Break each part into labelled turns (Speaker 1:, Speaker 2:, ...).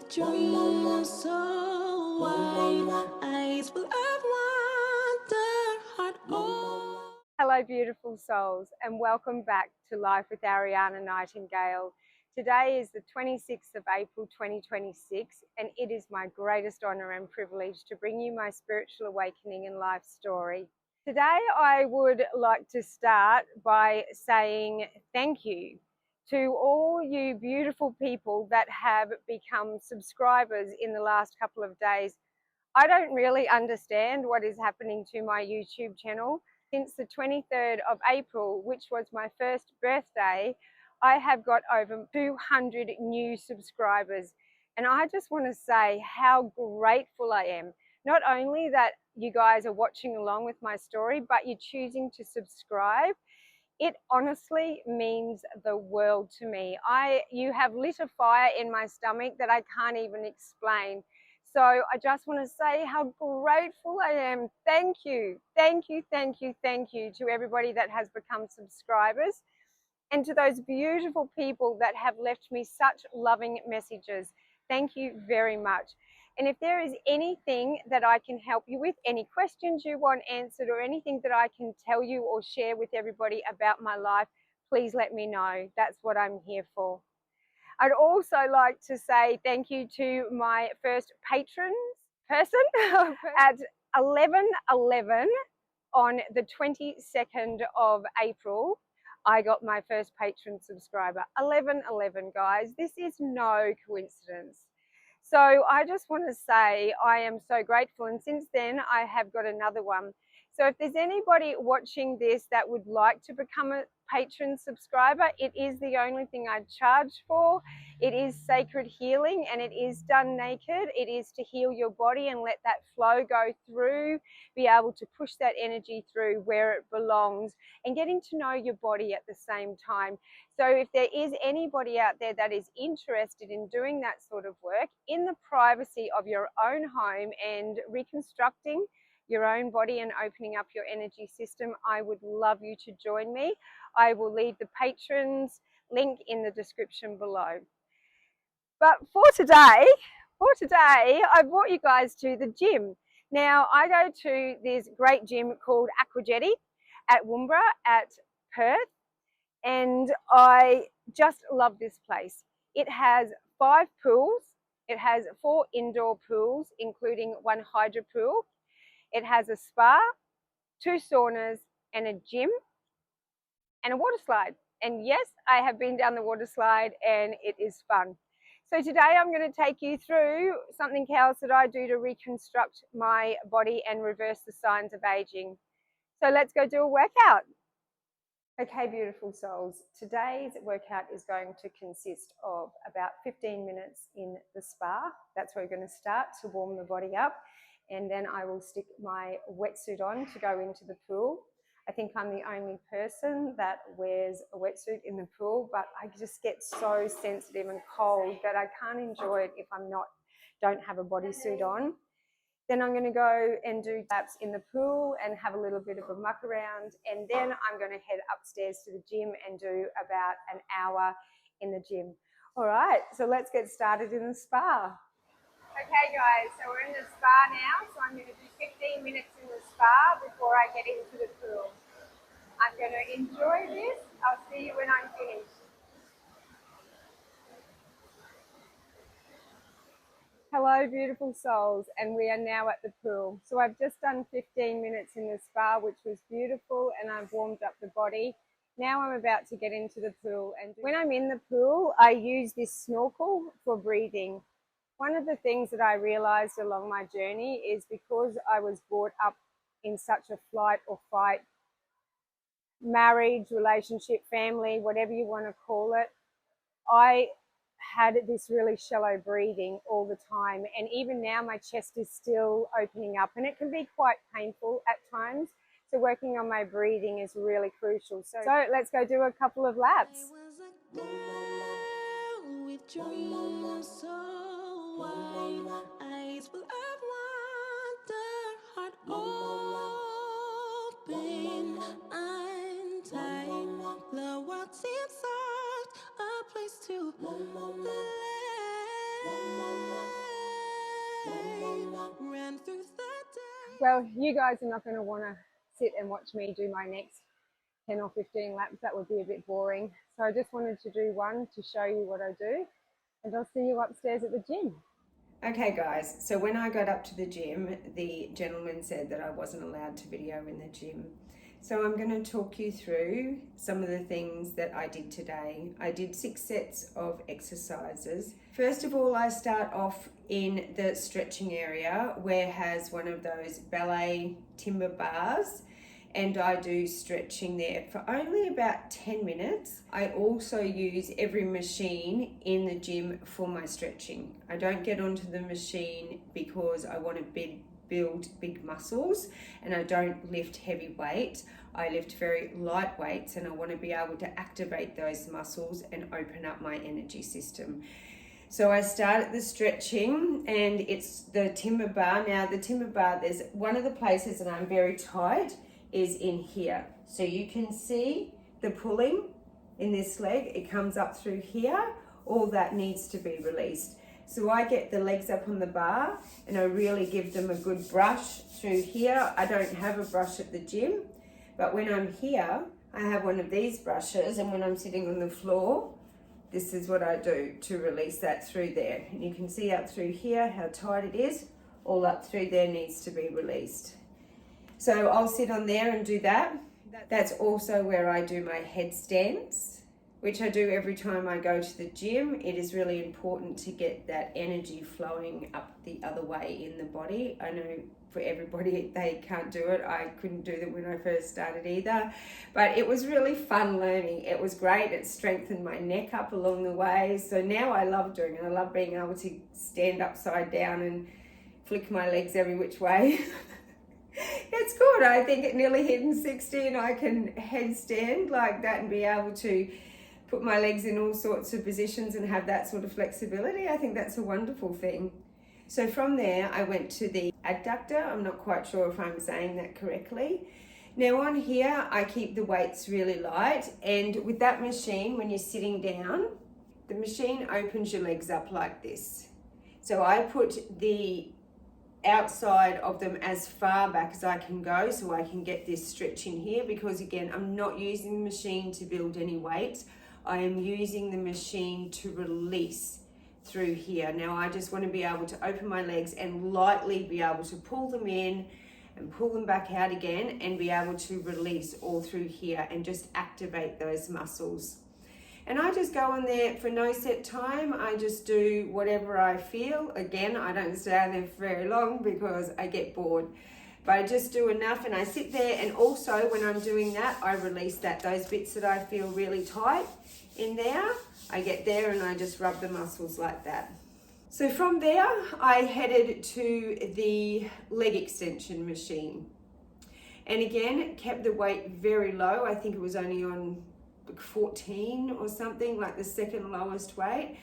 Speaker 1: with dreams so wide, eyes full of wonder, heart open.
Speaker 2: Hello, beautiful souls, and welcome back to Life with Aryanna Nightingale. Today is the 26th of April 2026, and it is my greatest honour and privilege to bring you my spiritual awakening and life story. Today, I would like to start by saying thank you to all you beautiful people that have become subscribers in the last couple of days. I don't really understand what is happening to my YouTube channel. Since the 23rd of April, which was my first birthday, I have got over 200 new subscribers. And I just want to say how grateful I am. Not only that you guys are watching along with my story, but you're choosing to subscribe. It honestly means the world to me. You have lit a fire in my stomach that I can't even explain. So I just want to say how grateful I am. Thank you, thank you, thank you, thank you to everybody that has become subscribers, and to those beautiful people that have left me such loving messages. Thank you very much. And if there is anything that I can help you with, any questions you want answered, or anything that I can tell you or share with everybody about my life, please let me know. That's what I'm here for. I'd also like to say thank you to my first patrons person at 11:11 on the 22nd of April. I got my first patron subscriber. 11:11, guys. This is no coincidence. So I just want to say I am so grateful, and since then I have got another one. So if there's anybody watching this that would like to become a patron subscriber, it is the only thing I charge for. It is sacred healing, and it is done naked. It is to heal your body and let that flow go through, be able to push that energy through where it belongs, and getting to know your body at the same time. So if there is anybody out there that is interested in doing that sort of work in the privacy of your own home and reconstructing your own body and opening up your energy system, I would love you to join me. I will leave the patrons link in the description below. But for today, I brought you guys to the gym. Now, I go to this great gym called Aquajetti at Woomera at Perth, and I just love this place. It has 5 pools. It has 4 indoor pools, including 1 hydro pool. It has a spa, 2 saunas, and a gym, and a water slide. And yes, I have been down the water slide, and it is fun. So today I'm going to take you through something else that I do to reconstruct my body and reverse the signs of aging. So let's go do a workout. Okay, beautiful souls, today's workout is going to consist of about 15 minutes in the spa. That's where we're going to start to warm the body up, and then I will stick my wetsuit on to go into the pool. I think I'm the only person that wears a wetsuit in the pool, but I just get so sensitive and cold that I can't enjoy it if don't have a bodysuit on. Then I'm going to go and do laps in the pool and have a little bit of a muck around. And then I'm going to head upstairs to the gym and do about an hour in the gym. All right, so let's get started in the spa. Okay, guys, so we're in the spa now. So I'm going to do 15 minutes in the spa before I get into the pool. I'm going to enjoy this. I'll see you when I'm finished. Hello, beautiful souls, and we are now at the pool. So I've just done 15 minutes in the spa, which was beautiful, and I've warmed up the body. Now I'm about to get into the pool, and when I'm in the pool, I use this snorkel for breathing. One of the things that I realized along my journey is because I was brought up in such a flight or fight, marriage, relationship, family, whatever you want to call it, I had this really shallow breathing all the time, and even now my chest is still opening up, and it can be quite painful at times. So working on my breathing is really crucial. So let's go do a couple of laps.
Speaker 1: I was a girl with dreams so wide, eyes full of wonder, heart open, untied. The world seems soft, a place to let ran through the day.
Speaker 2: Well, you guys are not going to want to sit and watch me do my next 10 or 15 laps. That would be a bit boring. So I just wanted to do one to show you what I do, and I'll see you upstairs at the gym. Okay guys, so when I got up to the gym, the gentleman said that I wasn't allowed to video in the gym. So I'm going to talk you through some of the things that I did today. I did 6 sets of exercises. First of all, I start off in the stretching area where has one of those ballet timber bars, and I do stretching there for only about 10 minutes. I also use every machine in the gym for my stretching. I don't get onto the machine because I want to build big muscles, and I don't lift heavy weight. I lift very light weights, and I want to be able to activate those muscles and open up my energy system. So I start at the stretching, and it's the timber bar. Now the timber bar, there's one of the places that I'm very tight is in here. So you can see the pulling in this leg, it comes up through here. All that needs to be released. So I get the legs up on the bar and I really give them a good brush through here. I don't have a brush at the gym, but when I'm here, I have one of these brushes, and when I'm sitting on the floor, this is what I do to release that through there. And you can see up through here how tight it is. All up through there needs to be released. So I'll sit on there and do that. That's also where I do my headstands, which I do every time I go to the gym. It is really important to get that energy flowing up the other way in the body. I know for everybody, they can't do it. I couldn't do them when I first started either, but it was really fun learning. It was great. It strengthened my neck up along the way. So now I love doing it. I love being able to stand upside down and flick my legs every which way. It's good. I think at nearly hitting 60 and I can headstand like that and be able to put my legs in all sorts of positions and have that sort of flexibility. I think that's a wonderful thing. So from there, I went to the adductor. I'm not quite sure if I'm saying that correctly. Now on here, I keep the weights really light, and with that machine, when you're sitting down, the machine opens your legs up like this. So I put the outside of them as far back as I can go so I can get this stretch in here, because again, I'm not using the machine to build any weights. I am using the machine to release through here. Now I just want to be able to open my legs and lightly be able to pull them in and pull them back out again and be able to release all through here and just activate those muscles. And I just go on there for no set time. I just do whatever I feel. Again, I don't stay on there for very long because I get bored. But I just do enough and I sit there, and also when I'm doing that, I release those bits that I feel really tight in there. I get there and I just rub the muscles like that. So from there, I headed to the leg extension machine. And again, kept the weight very low. I think it was only on 14 or something, like the second lowest weight.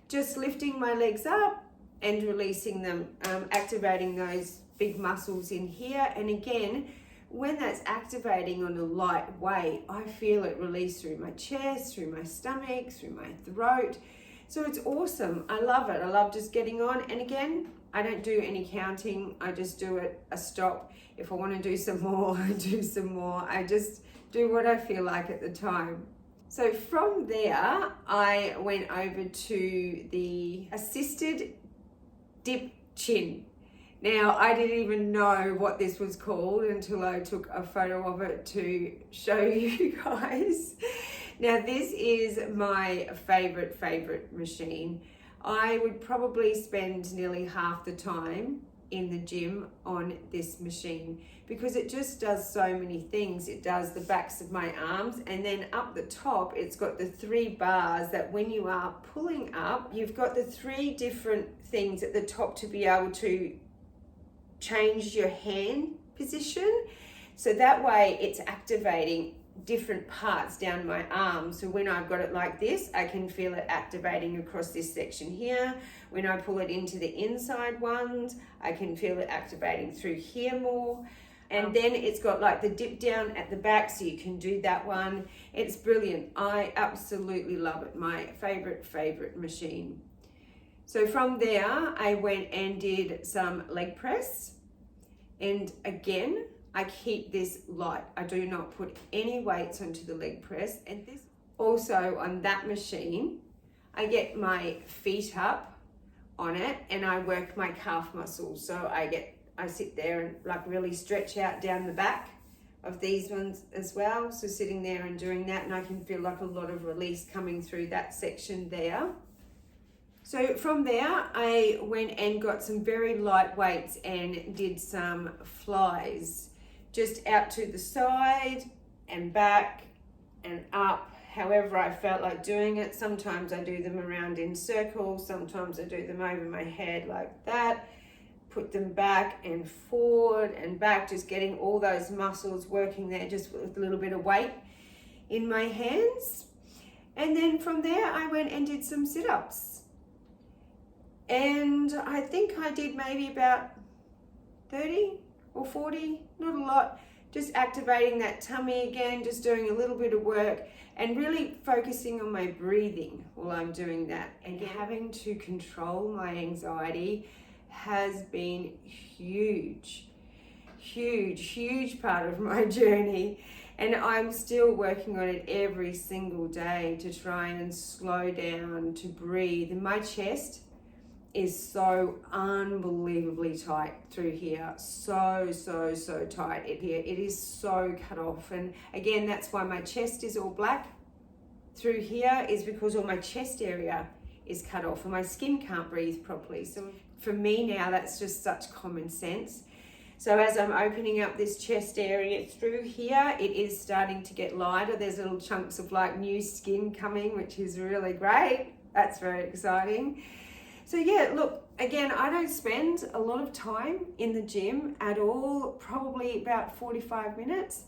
Speaker 2: Just lifting my legs up and releasing them, activating those big muscles in here. And again, when that's activating on a light weight, I feel it release through my chest, through my stomach, through my throat. So it's awesome. I love it. I love just getting on. And again, I don't do any counting. I just do it a stop. If I want to do some more, I do some more. I just do what I feel like at the time. So from there, I went over to the assisted dip chin. Now, I didn't even know what this was called until I took a photo of it to show you guys. Now, this is my favorite machine. I would probably spend nearly half the time in the gym on this machine because it just does so many things. It does the backs of my arms, and then up the top, it's got the 3 bars that when you are pulling up, you've got the 3 different things at the top to be able to change your hand position. So that way it's activating different parts down my arm. So when I've got it like this, I can feel it activating across this section here. When I pull it into the inside ones, I can feel it activating through here more. And then it's got like the dip down at the back, so you can do that one. It's brilliant. I absolutely love it. My favorite machine.
Speaker 1: So from there, I went and did some leg press. And again, I keep this light. I do not put any weights onto the leg press. And this also on that machine, I get my feet up on it and I work my calf muscles. So I sit there and like really stretch out down the back of these ones as well. So sitting there and doing that, and I can feel like a lot of release coming through that section there. So from there, I went and got some very light weights and did some flies, just out to the side and back and up, however I felt like doing it. Sometimes I do them around in circles, sometimes I do them over my head like that, put them back and forward and back, just getting all those muscles working there just with a little bit of weight in my hands. And then from there, I went and did some sit-ups. And I think I did maybe about 30 or 40, not a lot, just activating that tummy again, just doing a little bit of work and really focusing on my breathing while I'm doing that. And having to control my anxiety has been huge part of my journey. And I'm still working on it every single day to try and slow down, to breathe. And my chest is so unbelievably tight through here, so tight here. It is so cut off. And again, that's why my chest is all black through here, is because all my chest area is cut off and my skin can't breathe properly. So for me now, that's just such common sense. So as I'm opening up this chest area through here, it is starting to get lighter. There's little chunks of like new skin coming, which is really great. That's very exciting. So yeah, look, again, I don't spend a lot of time in the gym at all, probably about 45 minutes.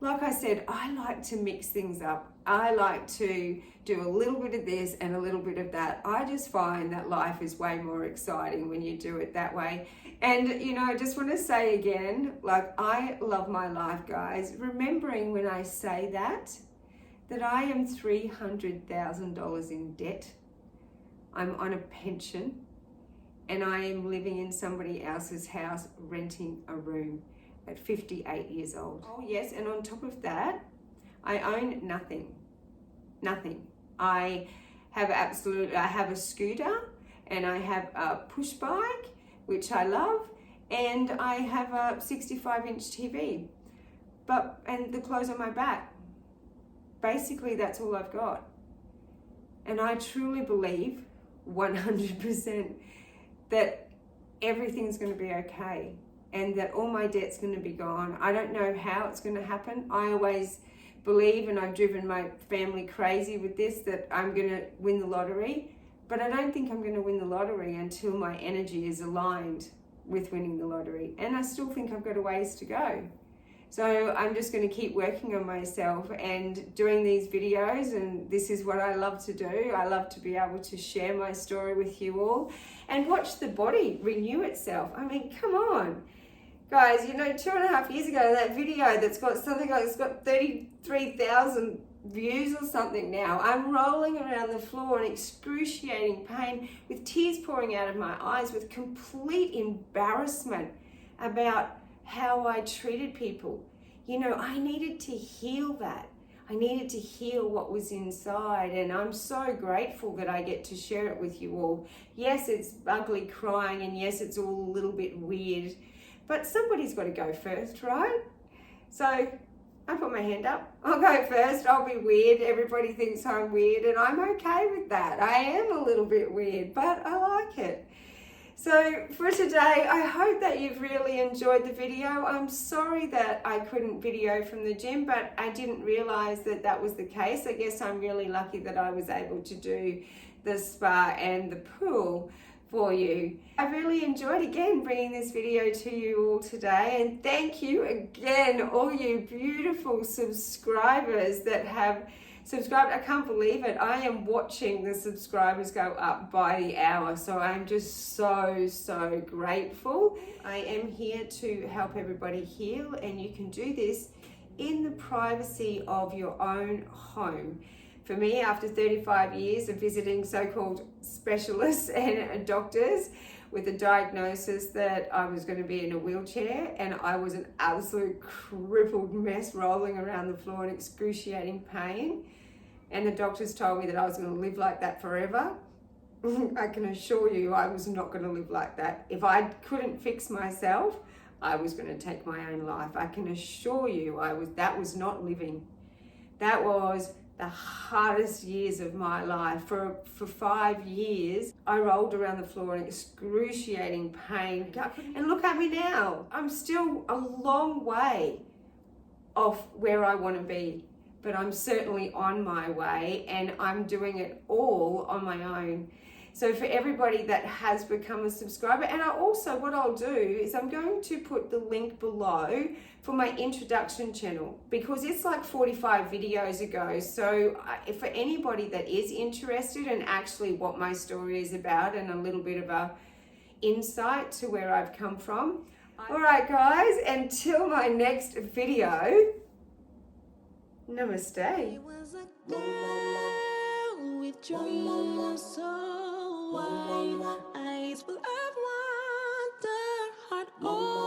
Speaker 1: Like I said, I like to mix things up. I like to do a little bit of this and a little bit of that. I just find that life is way more exciting when you do it that way. And, you know, I just want to say again, like, I love my life, guys. Remembering when I say that I am $300,000 in debt. I'm on a pension and I am living in somebody else's house renting a room at 58 years old. Oh yes, and on top of that, I own nothing. I have a scooter and I have a push bike, which I love, and I have a 65-inch TV, and the clothes on my back. Basically, that's all I've got. And I truly believe 100% that everything's going to be okay and that all my debt's going to be gone. I don't know how it's going to happen. I always believe, and I've driven my family crazy with this, that I'm going to win the lottery, but I don't think I'm going to win the lottery until my energy is aligned with winning the lottery. And I still think I've got a ways to go. So I'm just going to keep working on myself and doing these videos, and this is what I love to do. I love to be able to share my story with you all and watch the body renew itself. I mean, come on. Guys, you know, 2.5 years ago, that video that's got something like, it's got 33,000 views or something now. I'm rolling around the floor in excruciating pain with tears pouring out of my eyes, with complete embarrassment about how I treated people. You know, I needed to heal that. I needed to heal what was inside, and I'm so grateful that I get to share it with you all. Yes, it's ugly crying, and yes, it's all a little bit weird, but somebody's got to go first, right? So I put my hand up. I'll go first. I'll be weird. Everybody thinks I'm weird, and I'm okay with that. I am a little bit weird, but I like it. So for today, I hope that you've really enjoyed the video. I'm sorry that I couldn't video from the gym, but I didn't realize that that was the case. I guess I'm really lucky that I was able to do the spa and the pool for you. I really enjoyed again bringing this video to you all today, and thank you again, all you beautiful subscribers that have subscribed. I can't believe it. I am watching the subscribers go up by the hour, so I'm just so grateful. I am here to help everybody heal, and you can do this in the privacy of your own home. For me, after 35 years of visiting so-called specialists and doctors with a diagnosis that I was going to be in a wheelchair and I was an absolute crippled mess rolling around the floor in excruciating pain, and the doctors told me that I was going to live like that forever, I can assure you I was not going to live like that. If I couldn't fix myself, I was going to take my own life. I can assure you that was not living. That was the hardest years of my life. For 5 years, I rolled around the floor in excruciating pain. And look at me now. I'm still a long way off where I want to be, but I'm certainly on my way, and I'm doing it all on my own. So for everybody that has become a subscriber, and what I'll do is I'm going to put the link below for my introduction channel, because it's like 45 videos ago. So for anybody that is interested in actually what my story is about and a little bit of a insight to where I've come from. All right, guys, until my next video, namaste.
Speaker 3: It was a girl with dreams so wide, eyes full of wonder, heart open.